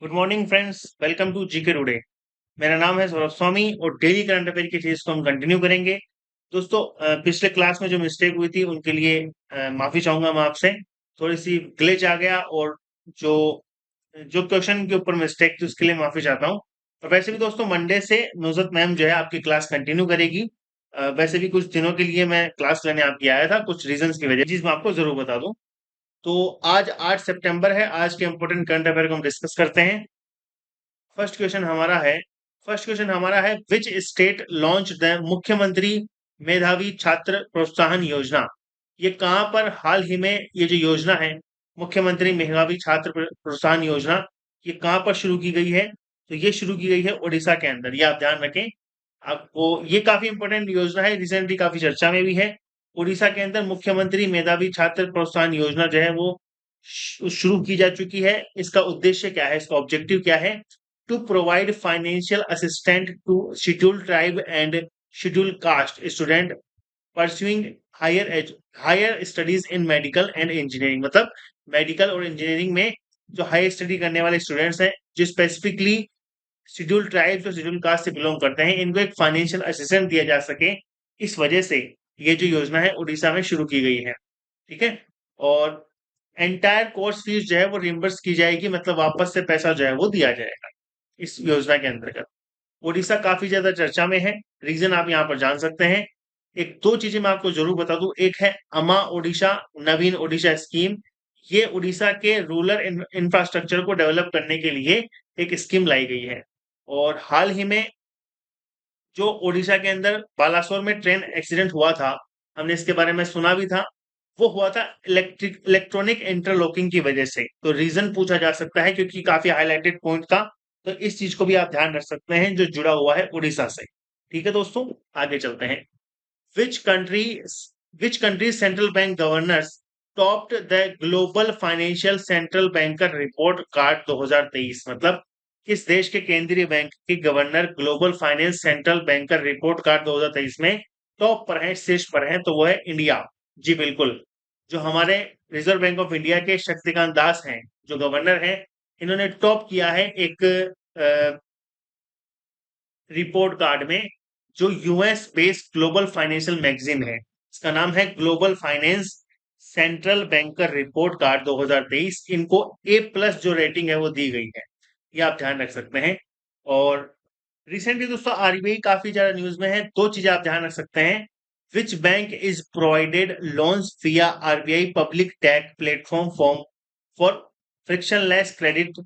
Good morning friends, welcome to GK today. मेरा नाम है सौरभ स्वामी और डेली करंट अफेयर की चीज को हम कंटिन्यू करेंगे। दोस्तों, पिछले क्लास में जो मिस्टेक हुई थी उनके लिए माफी चाहूंगा मैं आपसे। थोड़ी सी ग्लिच आ गया और जो जो क्वेश्चन के ऊपर मिस्टेक थी उसके लिए माफी चाहता हूँ। और वैसे भी दोस्तों, मंडे से नुजरत मैम जो है आपकी क्लास कंटिन्यू करेगी। वैसे भी कुछ दिनों के लिए मैं क्लास लेने आपकी आया था, कुछ रीजंस की वजह, चीज मैं आपको जरूर बता दूं। तो आज 8 सितंबर है। आज के इंपॉर्टेंट करंट अफेयर को हम डिस्कस करते हैं। फर्स्ट क्वेश्चन हमारा है फर्स्ट क्वेश्चन हमारा है, विच स्टेट लॉन्च द मुख्यमंत्री मेधावी छात्र प्रोत्साहन योजना। ये कहां पर हाल ही में ये जो योजना है, मुख्यमंत्री मेधावी छात्र प्रोत्साहन योजना, ये कहां पर शुरू की गई है? तो ये शुरू की गई है उड़ीसा के अंदर। ये आप ध्यान रखें। आपको ये काफी इंपॉर्टेंट योजना है, रिसेंटली काफी चर्चा में भी है। उड़ीसा के अंदर मुख्यमंत्री मेधावी छात्र प्रोत्साहन योजना जो है वो शुरू की जा चुकी है। इसका उद्देश्य क्या है, इसका ऑब्जेक्टिव क्या है? to provide financial assistance to scheduled tribe and scheduled caste student pursuing higher studies in medical and engineering। मतलब मेडिकल और इंजीनियरिंग में जो हाई स्टडी करने वाले स्टूडेंट्स हैं, जो स्पेसिफिकली शेड्यूल ट्राइब्स और शेड्यूल कास्ट से बिलोंग करते हैं, इनको एक फाइनेंशियल असिस्टेंस दिया जा सके। इस वजह से ये जो योजना है उड़ीसा में शुरू की गई है। ठीक है। और एंटायर कोर्स फीस जो है वो रिम्बर्स की जाएगी, मतलब वापस से पैसा जो है वो दिया जाएगा इस योजना के अंतर्गत। ओडिशा काफी ज्यादा चर्चा में है। रीजन आप यहाँ पर जान सकते हैं। एक दो चीजें मैं आपको जरूर बता दूं। एक है अमा ओडिशा, नवीन ओडिशा स्कीम। ये उड़ीसा के रूरल इंफ्रास्ट्रक्चर को डेवलप करने के लिए एक स्कीम लाई गई है। और हाल ही में जो ओडिशा के अंदर बालासोर में ट्रेन एक्सीडेंट हुआ था, हमने इसके बारे में सुना भी था। वो हुआ था इलेक्ट्रॉनिक इंटरलॉकिंग की वजह से। तो रीजन पूछा जा सकता है क्योंकि काफी हाईलाइटेड पॉइंट था। तो इस चीज को भी आप ध्यान रख सकते हैं जो जुड़ा हुआ है उड़ीसा से। ठीक है दोस्तों, आगे चलते हैं। Which country which country central bank governors topped the global financial central banker report card 2023। मतलब किस देश के केंद्रीय बैंक के governor global finance central banker report card 2023 में टॉप पर है, शीर्ष पर है? तो वो है इंडिया। जी बिल्कुल। जो हमारे रिजर्व बैंक ऑफ इंडिया के शक्तिकांत दास हैं, जो गवर्नर हैं, इन्होंने टॉप किया है एक रिपोर्ट कार्ड में, जो US based global financial magazine है। इसका नाम है global finance central banker report card 2023। इनको ए प्लस जो रेटिंग है वो दी गई है। ये आप ध्यान रख सकते हैं। और रिसेंटली दोस्तों आरबीआई काफी ज्यादा न्यूज में है। दो चीजें आप ध्यान रख सकते हैं। Which bank is provided loans via RBI public tech platform form for frictionless credit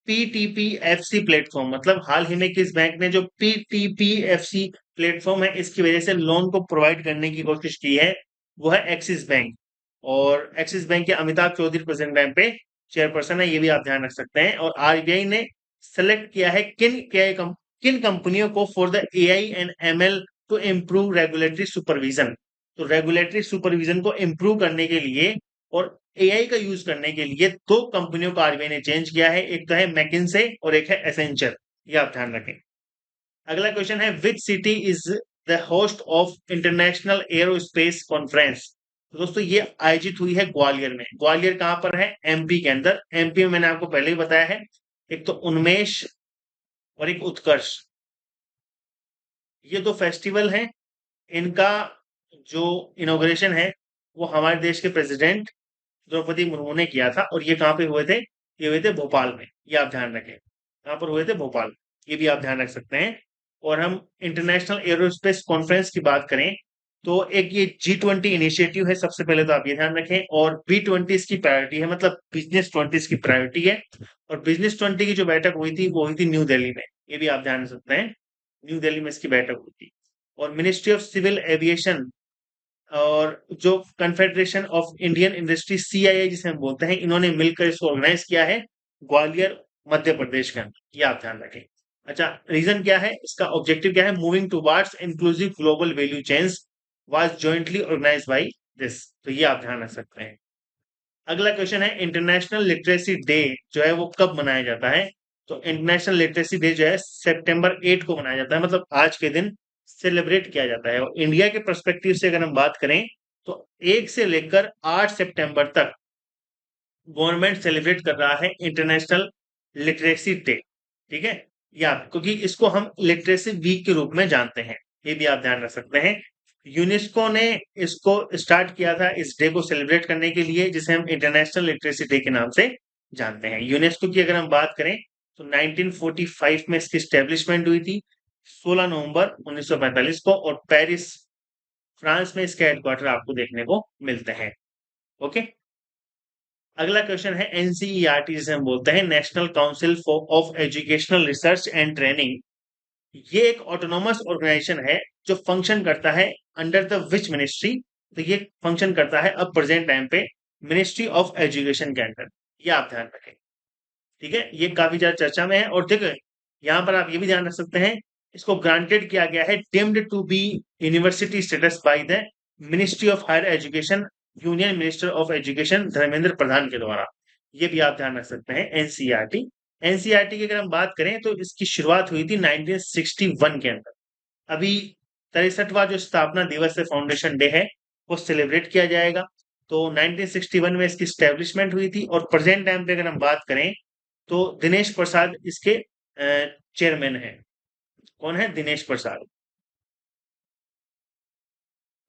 PTPFC platform. मतलब हाल ही में किस बैंक ने जो पीटीपीएफसी प्लेटफॉर्म है इसकी वजह से लोन को प्रोवाइड करने की कोशिश की है, वो है एक्सिस बैंक। और एक्सिस बैंक के अमिताभ चौधरी प्रेजेंट टाइम पे चेयरपर्सन है। ये भी आप ध्यान रख सकते हैं। और आरबीआई ने सेलेक्ट किया है किन कंपनियों को for the AI and ML to improve regulatory supervision. तो रेगुलेटरी सुपरविजन को इम्प्रूव करने के लिए और एआई का यूज करने के लिए दो कंपनियों को आरबीआई ने चेंज किया है। एक तो है मैकिन्से और एक है एसेंचर। ये आप ध्यान रखें। अगला क्वेश्चन है, which city is the host of international aerospace conference. तो दोस्तों ये आयोजित हुई है ग्वालियर में। ग्वालियर कहां पर है? एमपी के अंदर। एमपी में मैंने आपको पहले ही बताया है, एक तो उन्मेष और एक उत्कर्ष। ये दो फेस्टिवल हैं। इनका जो इनॉग्रेशन है वो हमारे देश के प्रेसिडेंट द्रौपदी मुर्मू ने किया था। और ये कहाँ पे हुए थे? ये हुए थे भोपाल में। ये आप ध्यान रखें, कहाँ पर हुए थे? भोपाल। ये भी आप ध्यान रख सकते हैं। और हम इंटरनेशनल एरोस्पेस कॉन्फ्रेंस की बात करें तो एक ये G20 इनिशिएटिव है, सबसे पहले तो आप ये ध्यान रखें। और B20 इसकी प्रायोरिटी है, मतलब बिजनेस 20 इसकी प्रायोरिटी है। और बिजनेस 20 की जो बैठक हुई थी वो हुई थी न्यू दिल्ली में। ये भी आप ध्यान रख सकते हैं, न्यू दिल्ली में इसकी बैठक हुई थी। और मिनिस्ट्री ऑफ सिविल एविएशन और जो confederation of Indian industry CII जिसे हम बोलते हैं, इन्होंने मिलकर इसको ऑर्गेनाइज किया है ग्वालियर मध्य प्रदेश के अंदर। ये आप ध्यान रखें। अच्छा, रीजन क्या है, इसका ऑब्जेक्टिव क्या है? Moving towards inclusive global value chains was jointly organise by this. तो ये आप ध्यान रख सकते हैं। अगला क्वेश्चन है, इंटरनेशनल लिटरेसी डे जो है वो कब मनाया जाता है? तो इंटरनेशनल लिटरेसी डे जो है सितंबर 8 को मनाया जाता है, मतलब आज के दिन सेलिब्रेट किया जाता है। और इंडिया के पर्सपेक्टिव से अगर हम बात करें तो 1 से लेकर 8 सितंबर तक गवर्नमेंट सेलिब्रेट कर रहा है इंटरनेशनल लिटरेसी डे, ठीक है, या क्योंकि इसको हम लिटरेसी वीक के रूप में जानते हैं, ये भी आप ध्यान रख सकते हैं। यूनेस्को ने इसको स्टार्ट किया था इस डे को सेलिब्रेट करने के लिए, जिसे हम इंटरनेशनल लिटरेसी डे के नाम से जानते हैं। यूनेस्को की अगर हम बात करें तो 1945 में इसकी स्टेब्लिशमेंट हुई थी, 16 नवंबर 1945 को, और पेरिस फ्रांस में इसके हेडक्वार्टर आपको देखने को मिलते हैं। ओके, अगला क्वेश्चन है एनसीईआरटी, जिसे हम बोलते हैं national council for of educational research and training. ये एक ऑटोनोमस ऑर्गेनाइजेशन है जो फंक्शन करता है अंडर द विच मिनिस्ट्री। तो ये फंक्शन करता है अब प्रेजेंट टाइम पे मिनिस्ट्री ऑफ एजुकेशन के अंडर, ये आप ध्यान रखें, ठीक है। ये काफी ज्यादा चर्चा में है, और देखो यहाँ पर आप ये भी ध्यान रख सकते हैं, इसको ग्रांटेड किया गया है deemed to be university status by the ministry of higher education, union minister of education Dharmendra Pradhan के द्वारा। ये भी आप ध्यान रख सकते हैं एनसीईआरटी। एनसीईआरटी की अगर हम बात करें तो इसकी शुरुआत हुई थी 1961 के अंदर। अभी 63वां जो स्थापना दिवस है, फाउंडेशन डे है, वो सेलिब्रेट किया जाएगा। तो 1961 में इसकी स्टैब्लिशमेंट हुई थी, और प्रेजेंट टाइम पे अगर हम बात करें तो दिनेश प्रसाद इसके चेयरमैन हैं। कौन है? दिनेश प्रसाद।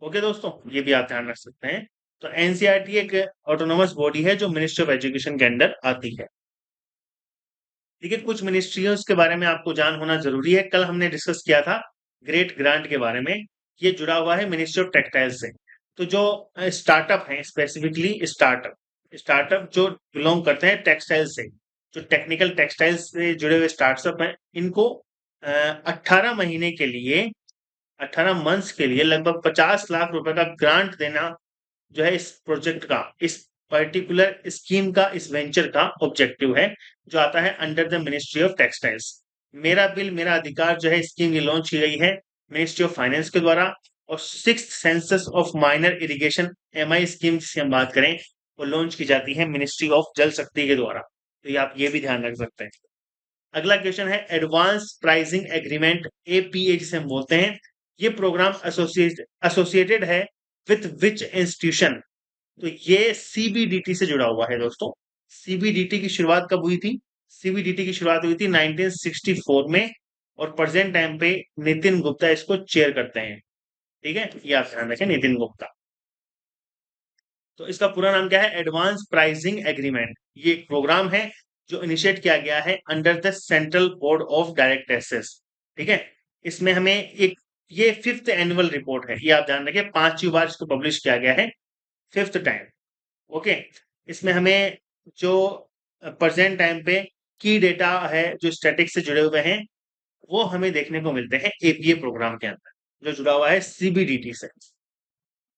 ओके दोस्तों, ये भी आप ध्यान रख सकते हैं। तो एनसीईआरटी एक ऑटोनोमस बॉडी है जो मिनिस्ट्री ऑफ एजुकेशन के अंडर आती है। ठीक है, कुछ मिनिस्ट्रियों के बारे में आपको जान होना जरूरी है। कल हमने डिस्कस किया था ग्रेट ग्रांट के बारे में, ये जुड़ा हुआ है मिनिस्ट्री ऑफ टेक्सटाइल से। तो जो स्टार्टअप है, स्पेसिफिकली स्टार्टअप स्टार्टअप जो बिलोंग करते हैं टेक्सटाइल से, जो टेक्निकल टेक्सटाइल से जुड़े हुए स्टार्टअप हैं, इनको 18 महीने के लिए, 18 मंथ्स के लिए लगभग 50 लाख रुपए का ग्रांट देना जो है इस प्रोजेक्ट का, इस पर्टिकुलर स्कीम का, इस वेंचर का ऑब्जेक्टिव है, जो आता है under the ministry of textiles. मेरा बिल मेरा अधिकार जो है स्कीम ये लॉन्च की गई है मिनिस्ट्री ऑफ फाइनेंस के द्वारा, और sixth census of minor irrigation MI scheme जिसकी हम बात करें, वो लॉन्च की जाती है मिनिस्ट्री ऑफ जल शक्ति के द्वारा। तो ये आप ये भी ध्यान रख सकते हैं। अगला क्वेश्चन है एडवांस प्राइसिंग एग्रीमेंट, एपीए जिसे हम बोलते हैं। ये प्रोग्राम एसोसिएटेड है विथ विच इंस्टीट्यूशन? तो ये सीबीडीटी से जुड़ा हुआ है दोस्तों। सीबीडीटी की शुरुआत कब हुई थी? सीबीडीटी की शुरुआत हुई थी 1964 में, और प्रेजेंट टाइम पे नितिन गुप्ता इसको चेयर करते हैं। ठीक है, ये आप ध्यान रखें, नितिन गुप्ता। तो इसका पूरा नाम क्या है? Advance pricing agreement. ये एक प्रोग्राम है जो इनिशिएट किया गया है under the central board of direct taxes. ठीक है, इसमें हमें एक, ये फिफ्थ एनुअल रिपोर्ट है, ये आप ध्यान रखें, 5वीं बार इसको पब्लिश किया गया है, फिफ्थ टाइम। ओके, इसमें हमें जो प्रेजेंट टाइम पे की डेटा है जो स्टैटिक्स से जुड़े हुए हैं, वो हमें देखने को मिलते हैं एपीए प्रोग्राम के अंदर, जो जुड़ा हुआ है सीबीडीटी से।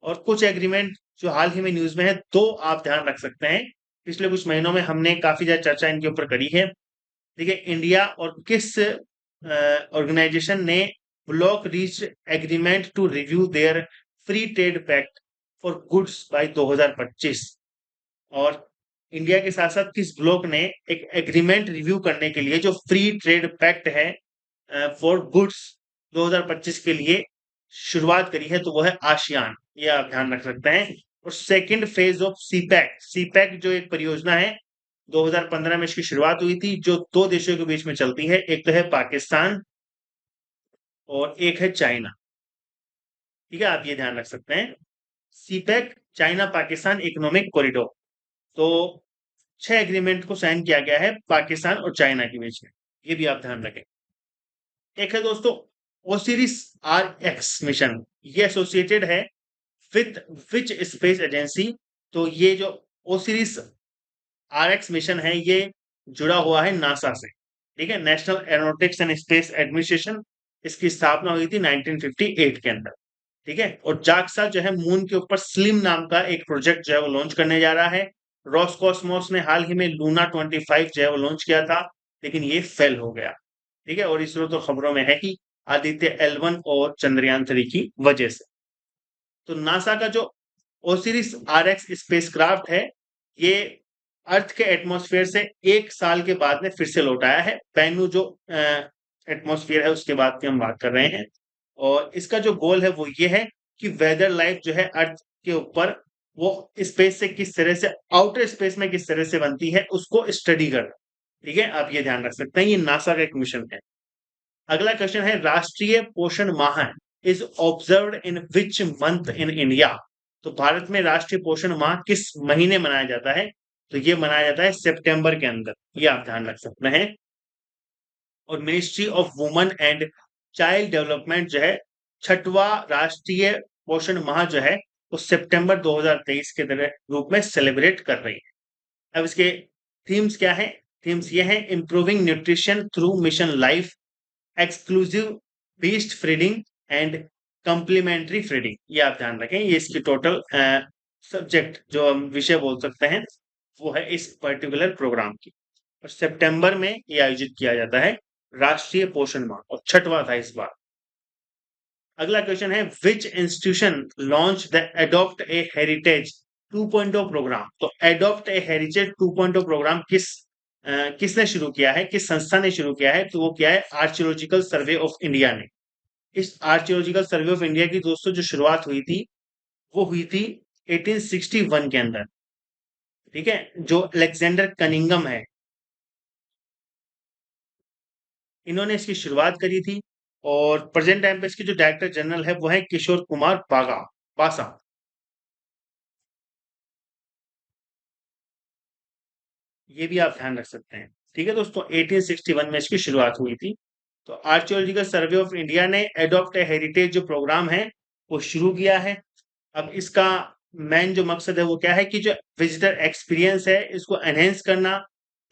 और कुछ एग्रीमेंट जो हाल ही में न्यूज में है, तो आप ध्यान रख सकते हैं, पिछले कुछ महीनों में हमने काफी ज्यादा चर्चा इनके ऊपर करी है। देखिए, इंडिया और किस ऑर्गेनाइजेशन ने bloc reach agreement to review their free trade pact for goods by 2025? और इंडिया के साथ साथ किस ब्लॉक ने एक एग्रीमेंट रिव्यू करने के लिए जो फ्री ट्रेड पैक्ट है फॉर गुड्स 2025 के लिए शुरुआत करी है? तो वो है आसियान, ये आप ध्यान रख सकते हैं। और second phase of CPEC, CPEC जो एक परियोजना है, 2015 में इसकी शुरुआत हुई थी, जो दो देशों के बीच में चलती है, एक तो है पाकिस्तान और एक है चाइना। ठीक है, आप ये ध्यान रख सकते हैं, CPEC China Pakistan economic corridor. तो 6 एग्रीमेंट को साइन किया गया है पाकिस्तान और चाइना के बीच में, ये भी आप ध्यान रखें। एक है दोस्तों ओसिरिस आर एक्स मिशन, ये एसोसिएटेड है विथ विच स्पेस एजेंसी? तो ये जो ओसिरिस आर एक्स मिशन है, ये जुड़ा हुआ है नासा से। ठीक है, national aeronautics and space administration, इसकी स्थापना हुई थी 1958 के अंदर। ठीक है, और जाक्सा जो है मून के ऊपर स्लिम नाम का एक प्रोजेक्ट जो है वो लॉन्च करने जा रहा है। रॉसकॉस्मोस ने हाल ही में लूना 25 जो है वो लॉन्च किया था, लेकिन ये फेल हो गया। ठीक है, और इसरो तो खबरों में है ही आदित्य L1 और चंद्रयान 3 की वजह से। तो नासा का जो ओसिरिस RX स्पेसक्राफ्ट है, ये अर्थ के एटमॉस्फेयर से 1 साल के बाद में फिर से लौट आया है। बेनू जो एटमॉस्फेयर है उसके बाद की हम बात कर रहे हैं, और इसका जो गोल है वो ये है कि वेदर लाइफ जो है अर्थ के ऊपर, वो स्पेस से किस तरह से, आउटर स्पेस में किस तरह से बनती है, उसको स्टडी करना। ठीक है, आप ये ध्यान रख सकते हैं, ये नासा का एक मिशन है। अगला क्वेश्चन है, राष्ट्रीय पोषण माह is observed in which month in India? तो भारत में राष्ट्रीय पोषण माह किस महीने मनाया जाता है? तो ये मनाया जाता है सितंबर के अंदर, ये आप ध्यान रख सकते हैं। और ministry of women and child development जो है छठवां राष्ट्रीय पोषण माह जो है वो सितंबर 2023 के रूप में सेलिब्रेट कर रही है। अब इसके थीम्स क्या है? थीम्स ये है, improving nutrition through mission life, exclusive beast feeding and complementary feeding. ये आप ध्यान रखें, ये इसकी टोटल सब्जेक्ट जो हम विषय बोल सकते हैं वो है इस पर्टिकुलर प्रोग्राम की। और सितंबर में ये आयोजित किया जाता है राष्ट्रीय पोषण माह, और छठवां था इस बार। अगला क्वेश्चन है, which institution launch the adopt a heritage 2.0 programme? तो एडॉप्ट ए हेरिटेज 2.0 प्रोग्राम किसने शुरू किया है, किस संस्था ने शुरू किया है? तो वो क्या है, आर्कियोलॉजिकल सर्वे ऑफ इंडिया ने। इस आर्कियोलॉजिकल सर्वे ऑफ इंडिया की दोस्तों जो शुरुआत हुई थी वो हुई थी 1861 के अंदर। ठीक है, जो अलेक्जेंडर कनिंगम है, इन्होंने इसकी शुरुआत करी थी। और प्रेजेंट टाइम पे इसके जो डायरेक्टर जनरल है वो है किशोर कुमार पासा। ये भी आप ध्यान रख सकते हैं। ठीक है दोस्तों, 1861 में इसकी शुरुआत हुई थी। तो आर्कियोलॉजिकल सर्वे ऑफ इंडिया ने एडॉप्ट ए हेरिटेज जो प्रोग्राम है वो शुरू किया है। अब इसका मेन जो मकसद है वो क्या है कि जो विजिटर एक्सपीरियंस है इसको एनहेंस करना,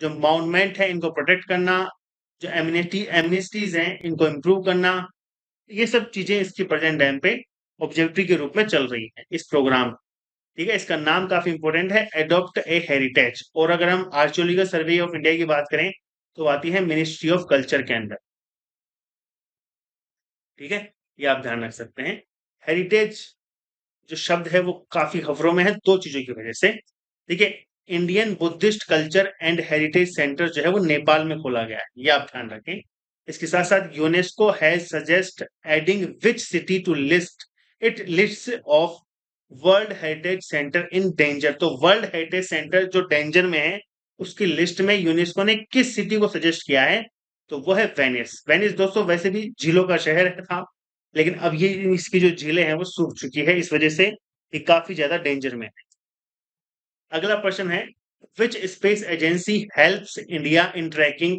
जो माउंटमेंट है इनको प्रोटेक्ट करना, जो एमनिस्टीज हैं इनको इम्प्रूव करना, ये सब चीजें इसकी प्रेजेंट टाइम पे ऑब्जेक्टिव के रूप में चल रही है इस प्रोग्राम। ठीक है, इसका नाम काफी इंपॉर्टेंट है, एडॉप्ट ए हेरिटेज। और अगर हम आर्कियोलॉजिकल सर्वे ऑफ इंडिया की बात करें तो आती है मिनिस्ट्री ऑफ कल्चर के अंदर। ठीक है, ये आप ध्यान रख सकते हैं। हेरिटेज जो शब्द है वो काफी खबरों में है दो चीजों की वजह से। ठीक है, Indian Buddhist culture and heritage centre जो है वो नेपाल में खोला गया है, ये आप ध्यान रखें। इसके साथ साथ UNESCO has suggest adding which city to list it list of world heritage centre in danger. तो वर्ल्ड हेरिटेज सेंटर जो डेंजर में है उसकी लिस्ट में यूनेस्को ने किस सिटी को सजेस्ट किया है? तो वो है वेनिस। वेनिस दोस्तों वैसे भी झीलों का शहर था, लेकिन अब ये इसकी जो झीलें हैं वो सूख चुकी है, इस वजह से ये काफी ज्यादा डेंजर में है। अगला प्रश्न है, which space agency helps India in tracking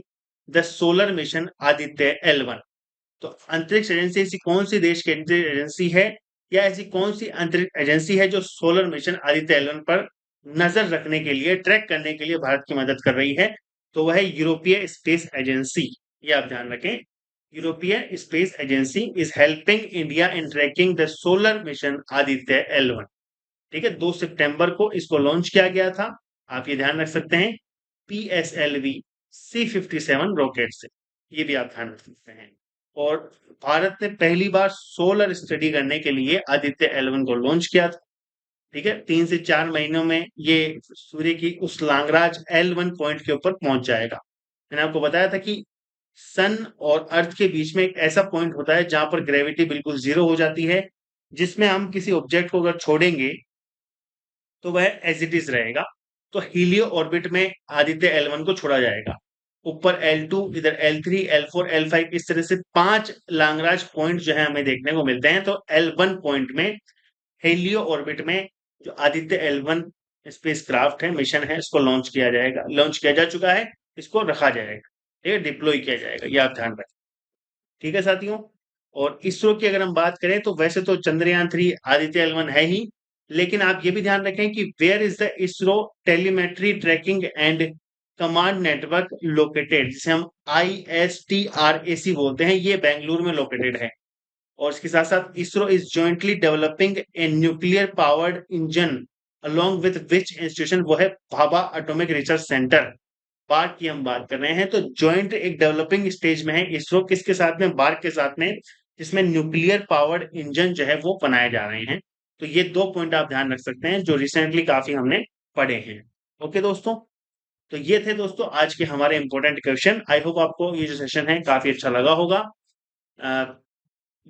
the solar mission Aditya L1? तो अंतरिक्ष एजेंसी ऐसी कौन सी देश की अंतरिक्ष एजेंसी है, या ऐसी कौन सी अंतरिक्ष एजेंसी है जो सोलर मिशन आदित्य L1 पर नजर रखने के लिए, ट्रैक करने के लिए भारत की मदद कर रही है? तो वह है यूरोपीय स्पेस एजेंसी, ये आप ध्यान रखें। यूरोपीय space agency is helping India in tracking the solar mission Aditya L1। ठीक है, 2 सितंबर को इसको लॉन्च किया गया था, आप ये ध्यान रख सकते हैं, PSLV C-57 रॉकेट से। ये भी आप ध्यान रख सकते हैं। और भारत ने पहली बार सोलर स्टडी करने के लिए आदित्य L1 को लॉन्च किया था। ठीक है, 3 से 4 महीनों में ये सूर्य की उस लांगराज L1 पॉइंट के ऊपर पहुंच जाएगा। मैंने आपको बताया था कि सन और अर्थ के बीच में एक ऐसा पॉइंट होता है जहां पर ग्रेविटी बिल्कुल जीरो हो जाती है, जिसमें हम किसी ऑब्जेक्ट को अगर छोड़ेंगे तो वह एज इट इज रहेगा। तो हीलियो ऑर्बिट में आदित्य L1 को छोड़ा जाएगा। ऊपर L2, इधर L3, L4, L5, इस तरह से 5 लांगराज पॉइंट जो है हमें देखने को मिलते हैं। तो L1 पॉइंट में हेलियो ऑर्बिट में जो आदित्य L1 स्पेस क्राफ्ट है, मिशन है, इसको लॉन्च किया जाएगा, लॉन्च किया जा चुका है, इसको रखा जाएगा। ठीक है, डिप्लॉय किया जाएगा, ये आप ध्यान रखें। ठीक है साथियों, और इसरो की अगर हम बात करें तो वैसे तो चंद्रयान 3 आदित्य L1 है ही, लेकिन आप ये भी ध्यान रखें कि where is the ISRO telemetry tracking and command network located, जिसे हम ISTRAC बोलते हैं, ये बेंगलुरु में लोकेटेड है। और इसके साथ साथ ISRO is jointly developing a nuclear powered engine along with which institution? वो है Bhabha atomic research centre, BARC की हम बात कर रहे हैं। तो जॉइंट एक डेवलपिंग स्टेज में है इसरो, किसके साथ में? बार्क के साथ में, जिसमें न्यूक्लियर पावर्ड इंजन जो है वो बनाए जा रहे हैं। तो ये दो पॉइंट आप ध्यान रख सकते हैं जो रिसेंटली काफी हमने पढ़े हैं। ओके दोस्तों, तो ये थे दोस्तों आज के हमारे इंपॉर्टेंट क्वेश्चन। आई होप आपको ये जो सेशन है काफी अच्छा लगा होगा। अ,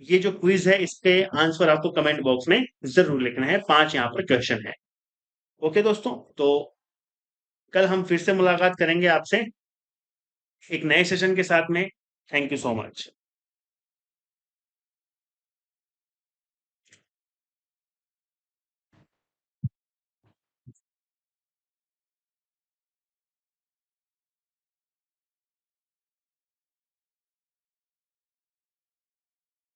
ये जो क्विज है इसके आंसर आपको कमेंट बॉक्स में जरूर लिखना है, 5 यहाँ पर क्वेश्चन है। ओके दोस्तों, तो कल हम फिर से मुलाकात करेंगे आपसे। एक नए सेशन के साथ में। Thank you so much.